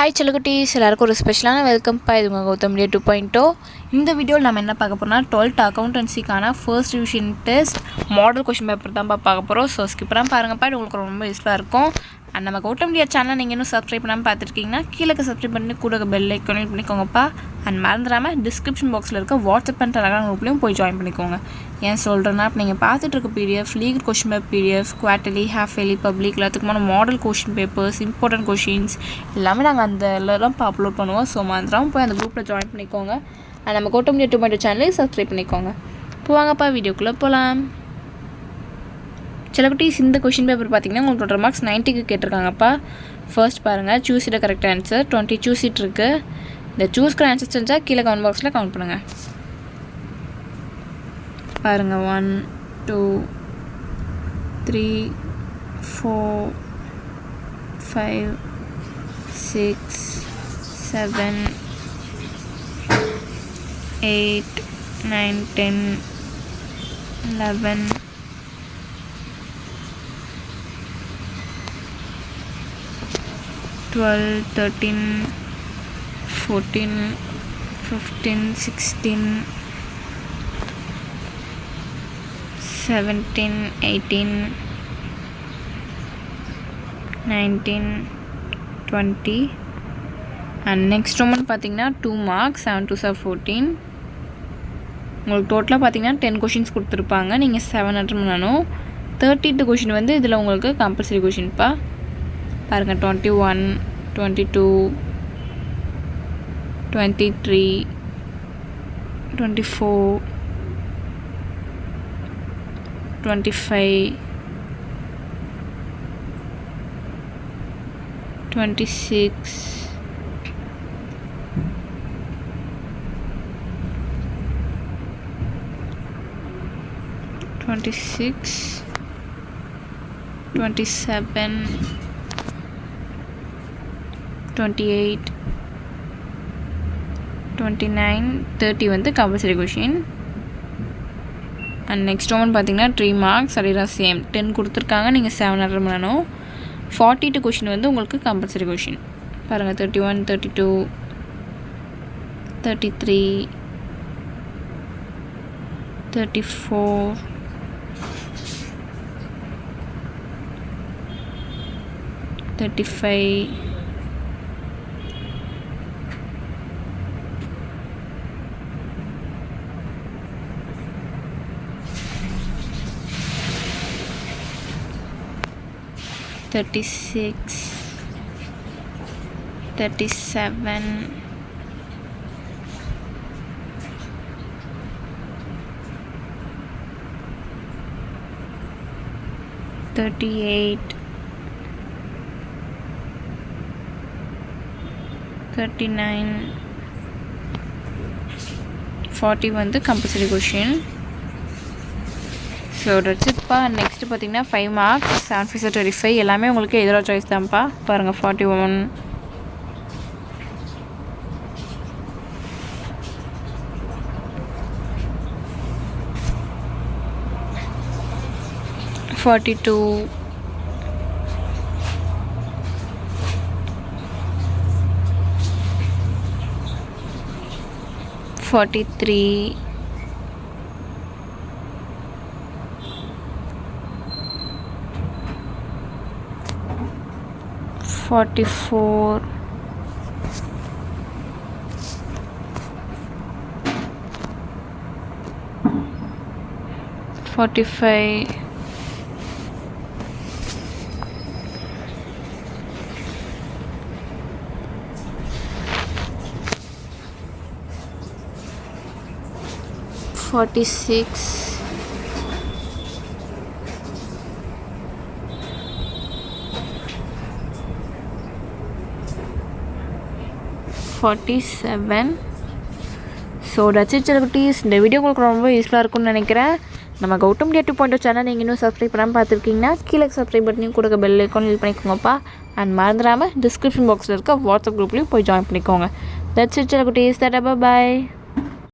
Hi செல்லகுட்டீஸ், எல்லாருக்கும் ஒரு ஸ்பெஷலான வெல்கம் பா. இது உங்கள் கௌதம் டே 2.0. இந்த வீடியோவில் நம்ம என்ன பார்க்க போகிறோம்னா 12th அக்கௌண்டன்சிக்கான first division test model question paper தான் பார்க்க போகிறோம். ஸோ ஸ்கிப்பராக பாருங்கப்பா, இது உங்களுக்கு ரொம்ப யூஸ்ஃபுல்லாக இருக்கும். அண்ட் நம்ம கௌதம் டே சேனலை நீங்கள் இன்னும் சப்ஸ்கிரைப் பண்ணாமல் பார்த்துருக்கீங்கன்னா கீழே சப்ஸ்கிரைப் பண்ணி கூட பெல் ஐக்கான் பண்ணிக்கோங்கப்பா. அண்ட் மறந்துடாமல் டிஸ்கிரிப்ஷன் பாக்ஸில் இருக்க வாட்ஸ்அப் அண்ட் டெலகிராம் குரூப்லையும் போய் ஜாயின் பண்ணிக்கோங்க. ஏன் சொல்கிறேன்னா, இப்போ நீங்கள் பார்த்துட்டு இருக்க PDF, legal question paper PDF, quarterly, half yearly, public எல்லாத்துக்குமான model question papers, important questions எல்லாமே நாங்கள் அந்த எல்லாம் அப்லோட் பண்ணுவோம். ஸோ மறந்துடாமல் போய் அந்த குரூப்பில் ஜாயின் பண்ணிக்கோங்க. அண்ட் நம்ம கௌதம் டே 2.0 சேனலையும் சப்ஸ்கிரைப் பண்ணிக்கோங்க. இப்போ வாங்கப்பா வீடியோக்குள்ளே போகலாம். செல்லகுட்டீஸ், இந்த கொஷின் பேப்பர் பார்த்தீங்கன்னா உங்களுக்கு டோட்டல் மார்க்ஸ் 90க்கு கேட்டிருக்காங்கப்பா. ஃபர்ஸ்ட் பாருங்கள், choose it correct answer. 20 choose it இருக்குது. இந்த சூஸ்க்கு ஆன்சர் தெரிஞ்சால் கீழே கமெண்ட் பாக்ஸில் கமெண்ட் பண்ணுங்கள். பாருங்கள், 1 2 3 4 5 6 7 8 9 10 11 12 13 14 15 16 17 18 19 20. அண்ட் நெக்ஸ்ட் ஒன் பார்த்தீங்கன்னா 2 மார்க்ஸ் 7 2 14. உங்களுக்கு டோட்டலாக பார்த்தீங்கன்னா 10 கொஷின்ஸ் கொடுத்துருப்பாங்க. நீங்கள் 7 அட்டன் பண்ணணும். 32 கொஷின் வந்து இதில் உங்களுக்கு கம்பல்சரி கொஷின்ப்பா. பாருங்கள், 21 22 23 24 25 26 26 27 28 29 30 வந்து compulsory question. And next one பார்த்தீங்கன்னா 3 மார்க்ஸ் அதேதான், சேம் 10 கொடுத்துருக்காங்க. நீங்கள் 7 அட்டன் பண்ணணும். 42 கொஷின் வந்து உங்களுக்கு கம்பல்சரி கொஷின். பாருங்கள், 31 32 33 34 35 36 37 38 39 40 வந்து கம்பல்சரி கொஷின். ஸோ டட்ஸ்ப்பா. நெக்ஸ்ட்டு பார்த்தீங்கன்னா 5 மார்க்ஸ் 7 5 25 எல்லாமே உங்களுக்கு எதிராக சாய்ஸ் தான்ப்பா. பாருங்கள், 41 42 43 44 45 46 47. ஸோ டட்ஸ் இட் செல்லகுட்டீஸ். இந்த வீடியோ உங்களுக்கு ரொம்ப யூஸ்ஃபுல்லாக இருக்கும்னு நினைக்கிறேன். நம்ம கௌதம் டே 2.0 சேனல் நீங்கள் இன்னும் சப்ஸ்கிரைப் பண்ணாமல் பார்த்துருக்கீங்கன்னா கீழே சப்ஸ்கிரைப் பண்ணியும் கொடுக்க பெல் ஐக்கான் கிளிக் பண்ணிக்கோங்கப்பா. அண்ட் மறந்துடாமல் டிஸ்கிரிப்ஷன் பாக்ஸில் இருக்க வாட்ஸ்அப் குரூப்லேயும் போய் ஜாயின் பண்ணிக்கோங்க. தட்ஸ் இட் செல்லகுட்டீஸ். Ta-ta, by.